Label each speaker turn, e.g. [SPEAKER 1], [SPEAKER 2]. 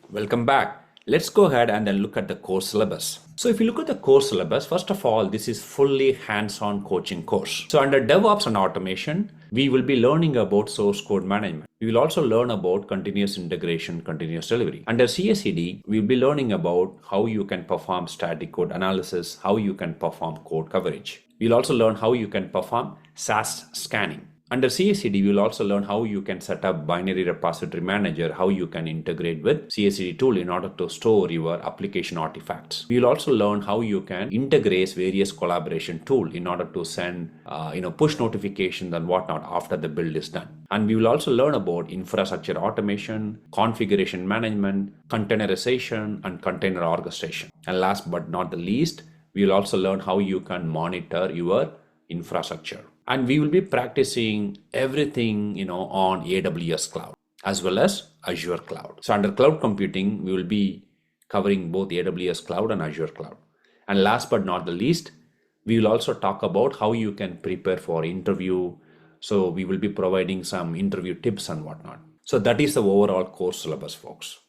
[SPEAKER 1] Welcome back. Let's go ahead and then look at the course syllabus. So if you look at the course syllabus, first of all, this is fully hands-on coaching course. So under DevOps and automation, we will be learning about source code management. We will also learn about continuous integration, continuous delivery. Under CI/CD, we will be learning about how you can perform static code analysis, how you can perform code coverage. We'll also learn how you can perform SAS scanning. Under CI/CD, we will also learn how you can set up binary repository manager, how you can integrate with CI/CD tool in order to store your application artifacts. We will also learn how you can integrate various collaboration tool in order to send push notifications and whatnot after the build is done. And we will also learn about infrastructure automation, configuration management, containerization, and container orchestration. And last but not the least, we will also learn how you can monitor your infrastructure. And we will be practicing everything, on AWS Cloud as well as Azure Cloud. So under cloud computing, we will be covering both AWS Cloud and Azure Cloud. And last but not the least, we will also talk about how you can prepare for interview. So we will be providing some interview tips and whatnot. So that is the overall course syllabus, folks.